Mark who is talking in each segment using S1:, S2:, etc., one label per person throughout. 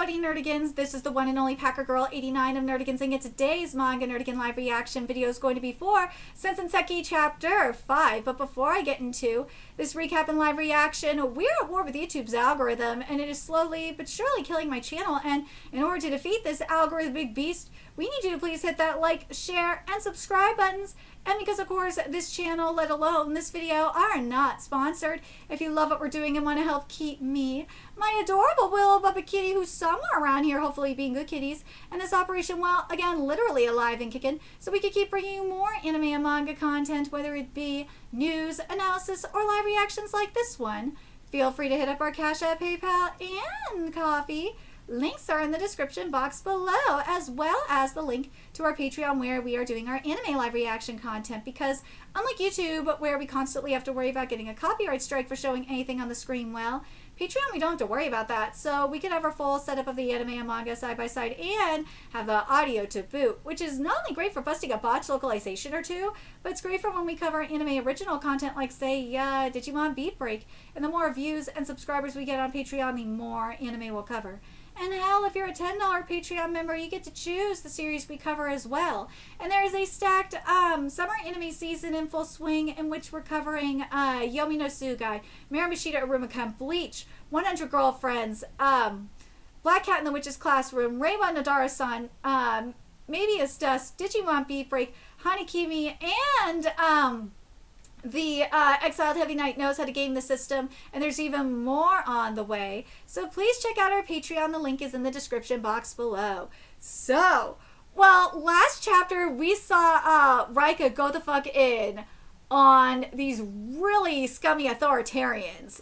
S1: Buddy Nerdigans, this is the one and only Packer Girl 89 of Nerdigans, and today's Manga Nerdigan live reaction video is going to be for Sensen Senki Chapter 5. But before I get into this recap and live reaction, we're at war with YouTube's algorithm, and it is slowly but surely killing my channel. And in order to defeat this algorithmic beast, we need you to please hit that like, share, and subscribe buttons. And because, of course, this channel, let alone this video, are not sponsored. If you love what we're doing and want to help keep me, my adorable Willow Puppet Kitty, who's somewhere around here, hopefully being good kitties, and this operation, well, again, literally alive and kicking, so we can keep bringing you more anime and manga content, whether it be news, analysis, or live reactions like this one. Feel free to hit up our Cash App, PayPal, and Coffee. Links are in the description box below, as well as the link to our Patreon, where we are doing our anime live reaction content, because unlike YouTube, where we constantly have to worry about getting a copyright strike for showing anything on the screen, well, Patreon, we don't have to worry about that. So we can have our full setup of the anime and manga side by side and have the audio to boot, which is not only great for busting a botched localization or two, but it's great for when we cover anime original content like, say, Digimon Beat Break. And the more views and subscribers we get on Patreon, the more anime we'll cover. And hell, if you're a $10 Patreon member, you get to choose the series we cover as well. And there is a stacked summer anime season in full swing, in which we're covering Yomi no Tsugai, Miramashita Arumacam, Bleach, 100 Girlfriends, Black Cat in the Witch's Classroom, Reiwa Nadara-san, Maybe It's Dust, Digimon Beat Break, Hanekimi, and the Exiled Heavy Knight Knows How to Game the System, and there's even more on the way. So please check out our Patreon. The link is in the description box below. So, well, last chapter we saw Rika go the fuck in on these really scummy authoritarians,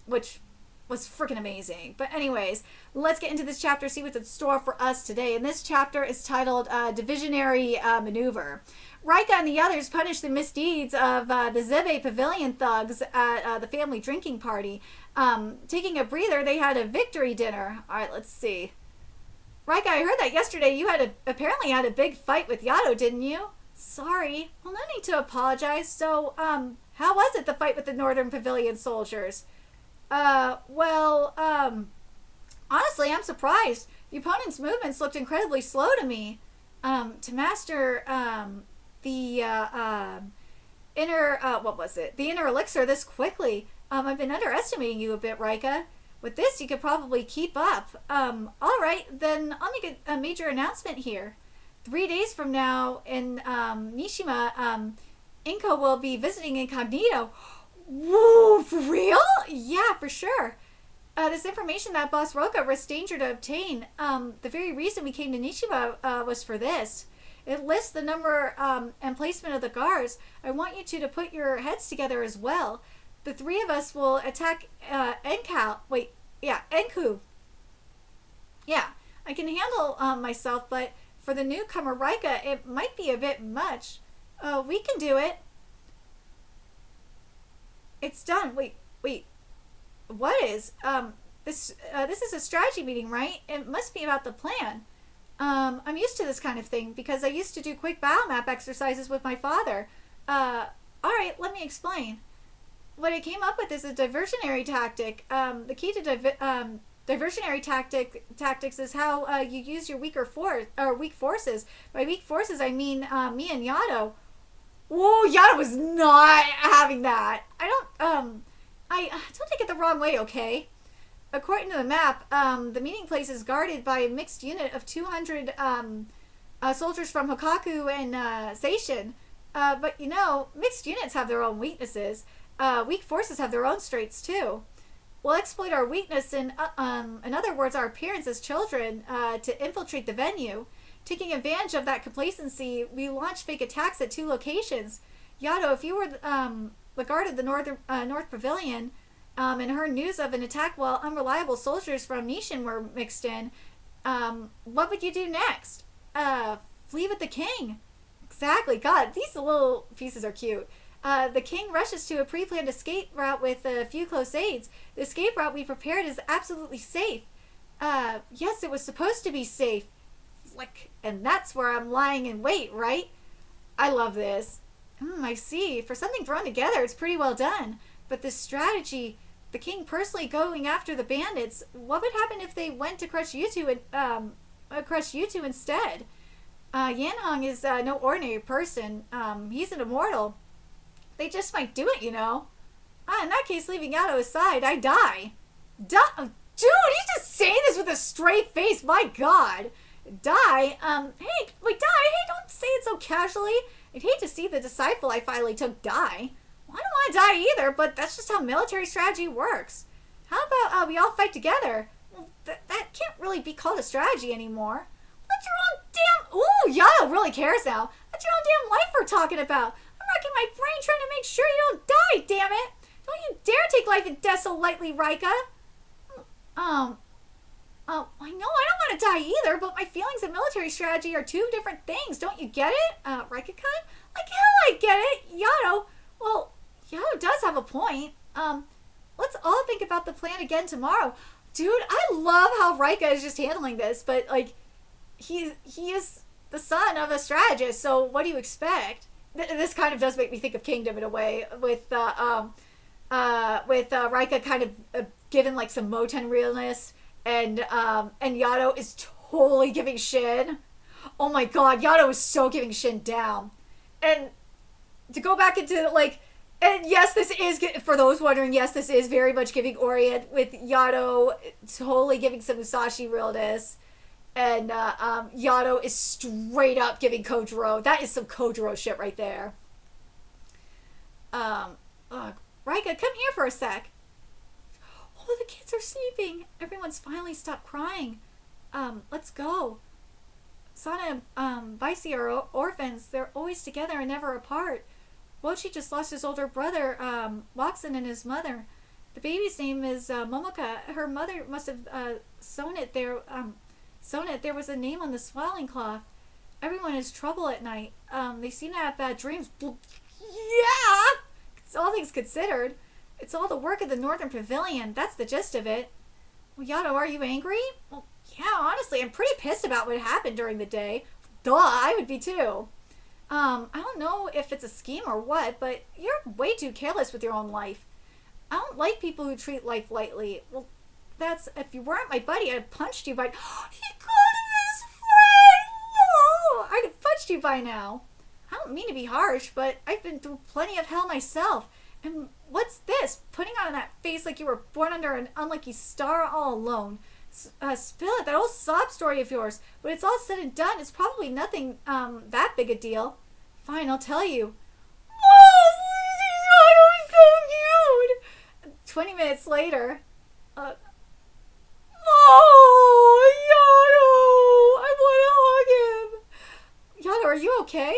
S1: which was freaking amazing. But anyways, let's get into this chapter, see what's in store for us today. And this chapter is titled Divisionary Maneuver. Rika and the others punish the misdeeds of the Zebe Pavilion thugs at the family drinking party. Taking a breather, they had a victory dinner. Alright, let's see. Rika, I heard that yesterday you apparently had a big fight with Yato, didn't you? Sorry. Well, no need to apologize. So, how was it, the fight with the Northern Pavilion soldiers? Honestly, I'm surprised. The opponent's movements looked incredibly slow to me. To master, the inner elixir this quickly. I've been underestimating you a bit, Rika. With this, you could probably keep up. Alright, then I'll make a major announcement here. 3 days from now in, Mishima, Inko will be visiting incognito. Whoa, for real? Yeah, for sure. This information that Boss Roka risked danger to obtain, the very reason we came to Nishima was for this. It lists the number and placement of the guards. I want you two to put your heads together as well. The three of us will attack Enku. Yeah, I can handle myself, but for the newcomer Rika, it might be a bit much. We can do it. It's done. Wait. What is? This is a strategy meeting, right? It must be about the plan. I'm used to this kind of thing because I used to do quick battle map exercises with my father. Alright, let me explain. What I came up with is a diversionary tactic. The key to diversionary tactics is how you use your weak forces. By weak forces, I mean me and Yato. Whoa, Yato was not having that. I don't take it the wrong way, okay? According to the map, the meeting place is guarded by a mixed unit of 200 soldiers from Hokaku and Seishin. But you know, mixed units have their own weaknesses. Weak forces have their own strengths too. We'll exploit our weakness, in other words, our appearance as children, to infiltrate the venue. Taking advantage of that complacency, we launch fake attacks at 2 locations. Yato, if you were the guard of the North Pavilion, and heard news of an attack while unreliable soldiers from Nishin were mixed in, what would you do next? Flee with the king. Exactly. God, these little pieces are cute. The king rushes to a pre-planned escape route with a few close aides. The escape route we prepared is absolutely safe. Yes, it was supposed to be safe. Flick. And that's where I'm lying in wait, right? I love this. I see. For something thrown together, it's pretty well done. But this strategy, the king personally going after the bandits, what would happen if they went to crush you two and crush you two instead? Yanhong is no ordinary person. He's an immortal. They just might do it, you know. In that case, leaving Yato aside, I die. Dude, he's just saying this with a straight face. My God. Die? Hey, wait, die? Hey, don't say it so casually. I'd hate to see the disciple I finally took die. Well, I don't want to die either, but that's just how military strategy works. How about we all fight together? Well, that can't really be called a strategy anymore. That's your own damn... Ooh, Yato really cares now. That's your own damn life we're talking about. I'm racking my brain trying to make sure you don't die, damn it. Don't you dare take life and death so lightly, Rika. I know I don't want to die either, but my feelings and military strategy are two different things. Don't you get it, Rika-kun? Like hell I get it, Yato. Well, Yato does have a point. Let's all think about the plan again tomorrow. Dude, I love how Rika is just handling this, but like, he is the son of a strategist, so what do you expect? This kind of does make me think of Kingdom in a way, with Rika kind of given like some Moten realness, and Yato is totally giving Shin. Oh my God, Yato is so giving Shin down. And to go back into like, and yes, this is, for those wondering, yes, this is very much giving Orient, with Yato totally giving some Musashi realness. And Yato is straight up giving Kojiro. That is some Kojiro shit right there. Rika, come here for a sec. Oh, the kids are sleeping. Everyone's finally stopped crying. Let's go. Sana and Vicey are orphans. They're always together and never apart. Mochi just lost his older brother, Watson, and his mother. The baby's name is Momoka. Her mother must have sewn it there. There was a name on the swaddling cloth. Everyone has trouble at night. They seem to have bad dreams. Well, yeah! It's all things considered. It's all the work of the Northern Pavilion. That's the gist of it. Well, Yato, are you angry? Well, yeah, honestly, I'm pretty pissed about what happened during the day. Duh, I would be too. I don't know if it's a scheme or what, but you're way too careless with your own life. I don't like people who treat life lightly. Well, that's, if you weren't my buddy, I'd have punched you by... He called him his friend! No! I'd have punched you by now. I don't mean to be harsh, but I've been through plenty of hell myself. And what's this? Putting on that face like you were born under an unlucky star all alone. Spill it, that old sob story of yours. When it's all said and done, it's probably nothing that big a deal. Fine, I'll tell you. Oh, he's so cute! 20 minutes later. Oh, Yato! I want to hug him. Yato, are you okay?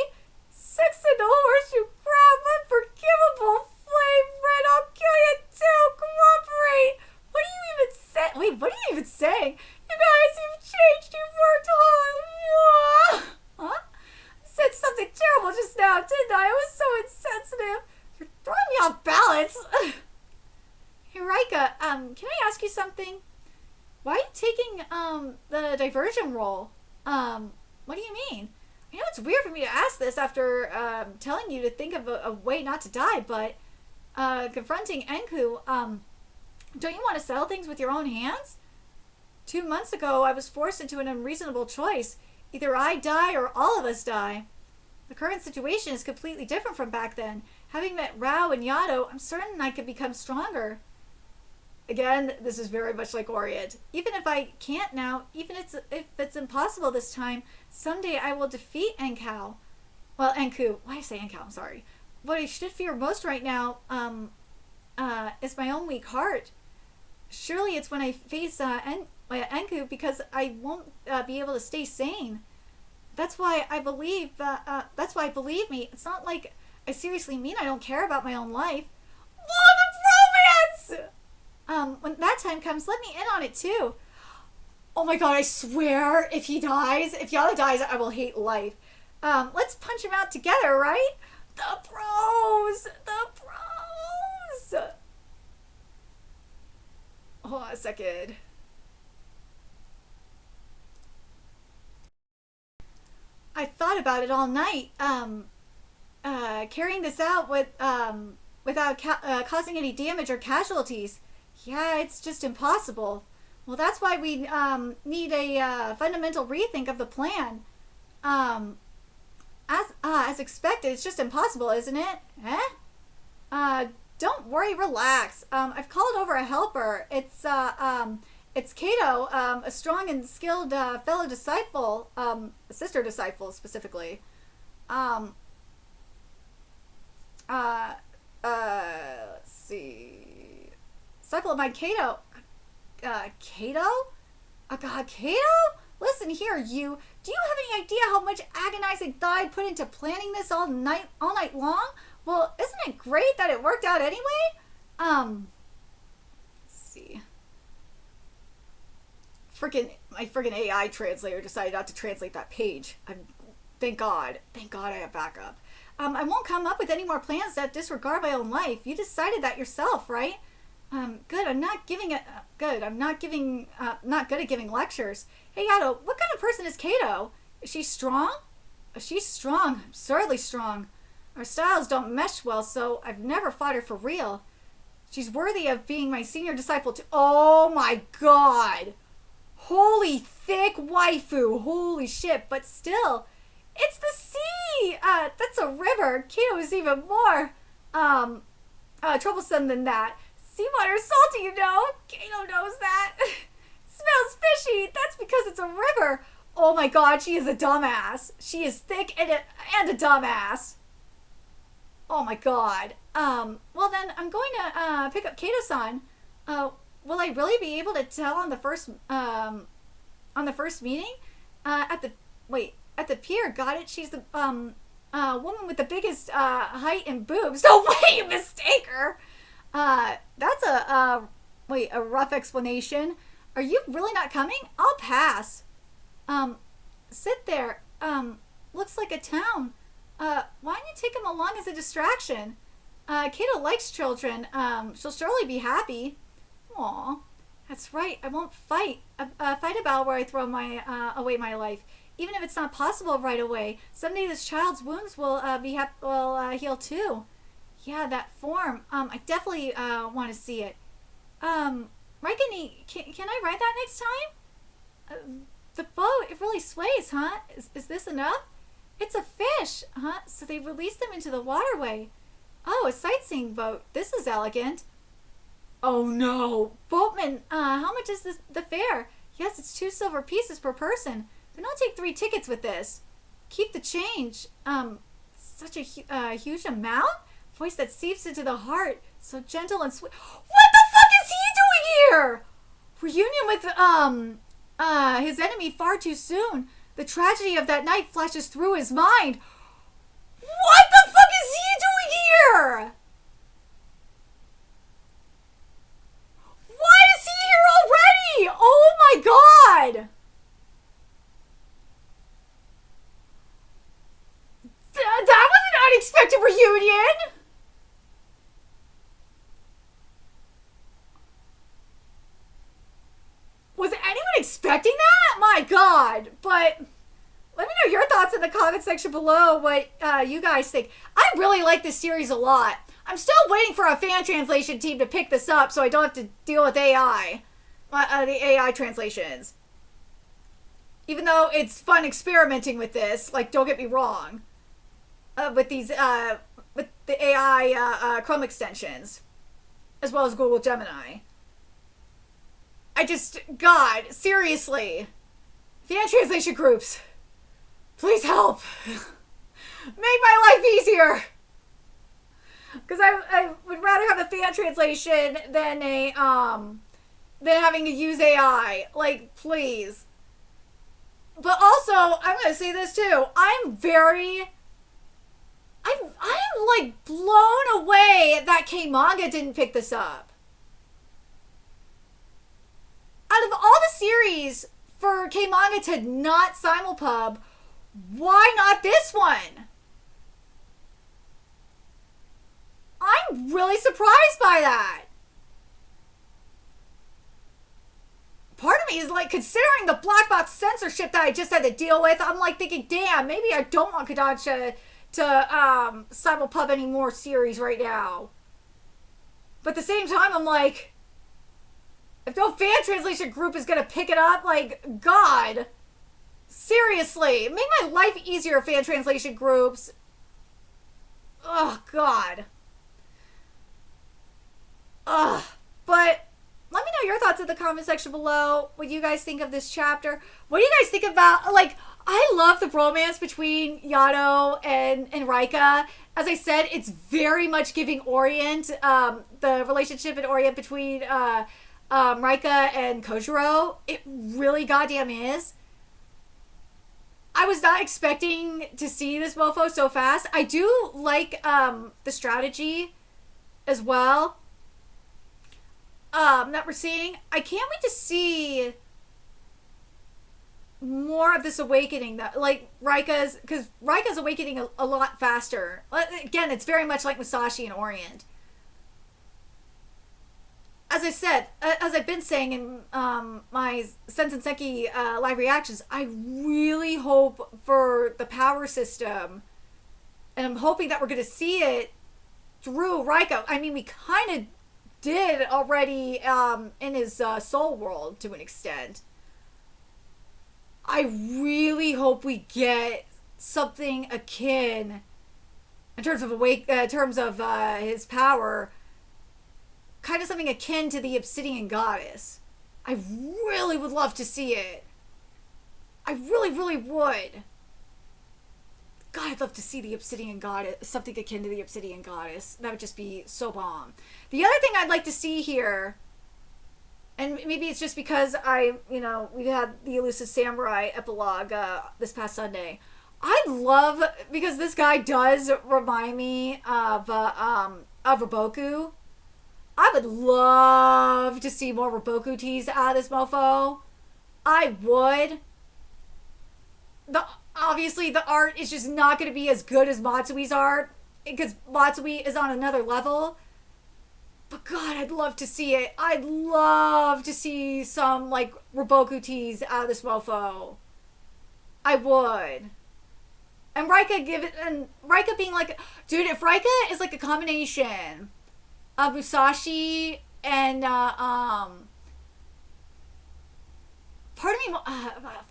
S1: Sex in the horseshoe crab, unforgivable flame red, I'll kill you too, cooperate! What are you even saying? Wait, what are you even saying? You guys, you've changed, you've worked hard. Huh? I said something terrible just now, didn't I? I was so insensitive. You're throwing me off balance. Hey, Rika, can I ask you something? Why are you taking, the diversion role? What do you mean? I know it's weird for me to ask this after, telling you to think of a way not to die, but, confronting Enku, don't you want to settle things with your own hands? 2 months ago, I was forced into an unreasonable choice. Either I die or all of us die. The current situation is completely different from back then. Having met Rao and Yato, I'm certain I could become stronger. Again, this is very much like Orient. Even if I can't now, even if it's impossible this time, someday I will defeat Enku. Well, Enku. Why did I say Enku? I'm sorry. What I should fear most right now, is my own weak heart. Surely it's when I face Enku, because I won't be able to stay sane. That's why I believe. That's why believe me. It's not like I seriously mean I don't care about my own life. Oh, the romance! When that time comes, let me in on it too. Oh my God! I swear, if he dies, if Yato dies, I will hate life. Let's punch him out together, right? The pros! The pros! Hold on a second. I thought about it all night. Carrying this out without causing any damage or casualties. Yeah, it's just impossible. Well, that's why we need a fundamental rethink of the plan. Um, as expected, it's just impossible, isn't it? Eh? Don't worry, relax. I've called over a helper. It's Kato, a strong and skilled fellow disciple, a sister disciple specifically. Um, uh, let's see. Disciple of mine, Kato. Kato? Oh God, Kato? Listen here, you. Do you have any idea how much agonizing thought I put into planning this all night long? Well, isn't it great that it worked out anyway? Let's see. My freaking AI translator decided not to translate that page. Thank God I have backup. I won't come up with any more plans that disregard my own life. You decided that yourself, right? Good. I'm not good. I'm not good at giving lectures. Hey, Yato, what kind of person is Kato? Is she strong? She's strong. Absurdly strong. Our styles don't mesh well, so I've never fought her for real. She's worthy of being my senior disciple too. Oh my God. Holy thick waifu. Holy shit. But still, it's the sea. That's a river. Kato is even more, troublesome than that. Seawater is salty, you know. Kato knows that. Smells fishy. That's because it's a river. Oh my God, she is a dumbass. She is thick and a dumbass. Oh my God. Well then, I'm going to pick up Kato-san. Will I really be able to tell on the first meeting? At the pier. Got it. She's the woman with the biggest height and boobs. No way, you mistake her. That's a rough explanation. Are you really not coming? I'll pass. Sit there. Looks like a town. Why don't you take him along as a distraction? Kato likes children. She'll surely be happy. Aw, that's right. I won't fight about where I throw away my life. Even if it's not possible right away, someday this child's wounds will heal too. Yeah, that form. I definitely want to see it. Raikkonen, can I ride that next time? The boat, it really sways, huh? Is this enough? It's a fish, huh? So they released them into the waterway. Oh, a sightseeing boat. This is elegant. Oh no, boatman, how much is the fare? Yes, it's 2 silver pieces per person. Then I'll take 3 tickets with this. Keep the change. Such a huge amount? Voice that seeps into the heart. So gentle and sweet. What the fuck is he doing here? Reunion with, his enemy far too soon. The tragedy of that night flashes through his mind. What the fuck is he doing here? Why is he here already? Oh my God. That was an unexpected reunion. Was anyone expecting that? My God. But let me know your thoughts in the comment section below what you guys think. I really like this series a lot. I'm still waiting for a fan translation team to pick this up so I don't have to deal with AI. The AI translations. Even though it's fun experimenting with this, like, don't get me wrong. With these, with the AI Chrome extensions. As well as Google Gemini. God, seriously. Fan translation groups. Please help. Make my life easier. Because I would rather have a fan translation than than having to use AI. Like, please. But also, I'm going to say this too. I'm like blown away that Manga didn't pick this up. Out of all the series for Manga to not simulpub, why not this one? I'm really surprised by that. Part of me is like, considering the black box censorship that I just had to deal with, I'm like thinking, damn, maybe I don't want Kodansha to simulpub any more series right now. But at the same time, I'm like, If no fan translation group is gonna pick it up, like, God. Seriously. Make my life easier, fan translation groups. Oh, God. Ugh. But let me know your thoughts in the comment section below. What you guys think of this chapter? What do you guys think about, like, I love the romance between Yano and Rika. As I said, it's very much giving Orient, the relationship in Orient between Rika and Kojiro. It really goddamn is. I was not expecting to see this mofo so fast. I do like the strategy as well that we're seeing. I can't wait to see more of this awakening, that like Rika's, because Rika's awakening a lot faster. Again, it's very much like Musashi and Orient. As I said, as I've been saying in my Sensen Senki live reactions, I really hope for the power system, and I'm hoping that we're going to see it through Rika. I mean, we kind of did already in his soul world to an extent. I really hope we get something akin in terms of his power. Kind of something akin to the Obsidian Goddess. I really would love to see it. I really, really would. God, I'd love to see the Obsidian Goddess, something akin to the Obsidian Goddess. That would just be so bomb. The other thing I'd like to see here, and maybe it's just because we had the Elusive Samurai epilogue this past Sunday. I'd love, because this guy does remind me of Roboku. I would love to see more Roboku teas out of this mofo. I would. Obviously, the art is just not going to be as good as Matsui's art, because Matsui is on another level. But God, I'd love to see it. I'd love to see some, like, Roboku teas out of this mofo. I would. And Rika being like, dude, if Rika is like a combination of Musashi and part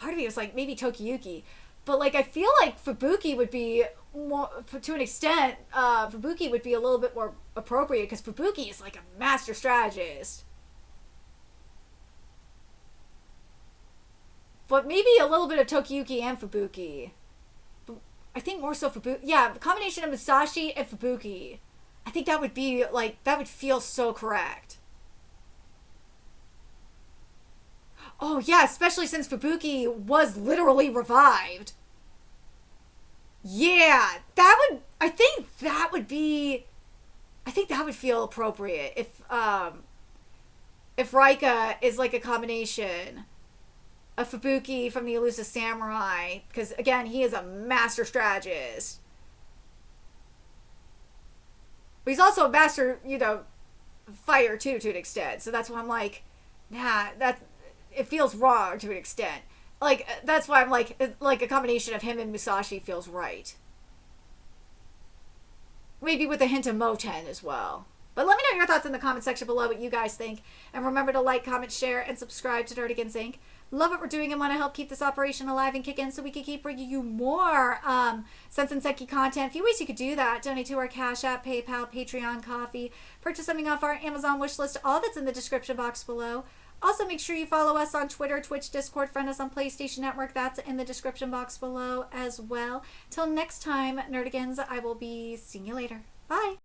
S1: of me was like maybe Tokiyuki, but like I feel like Fubuki would be more, to an extent, Fubuki would be a little bit more appropriate, because Fubuki is like a master strategist. But maybe a little bit of Tokiyuki and Fubuki. But I think more so Fubuki. Yeah, a combination of Musashi and Fubuki. I think that would be, like, that would feel so correct. Oh, yeah, especially since Fubuki was literally revived. Yeah, I think that would feel appropriate if Rika is like a combination of Fubuki from the Elusive Samurai, because, again, he is a master strategist. But he's also a master, fighter too, to an extent. So that's why I'm like, nah, it feels wrong to an extent. Like, that's why I'm like a combination of him and Musashi feels right. Maybe with a hint of Moten as well. But let me know your thoughts in the comment section below, what you guys think. And remember to like, comment, share, and subscribe to Nerdigans Inc. Love what we're doing and want to help keep this operation alive and kicking so we can keep bringing you more Sensen Senki content. A few ways you could do that: donate to our Cash App, PayPal, Patreon, Coffee, purchase something off our Amazon wish list. All that's in the description box below. Also, make sure you follow us on Twitter, Twitch, Discord, friend us on PlayStation Network. That's in the description box below as well. Till next time, Nerdigans, I will be seeing you later. Bye!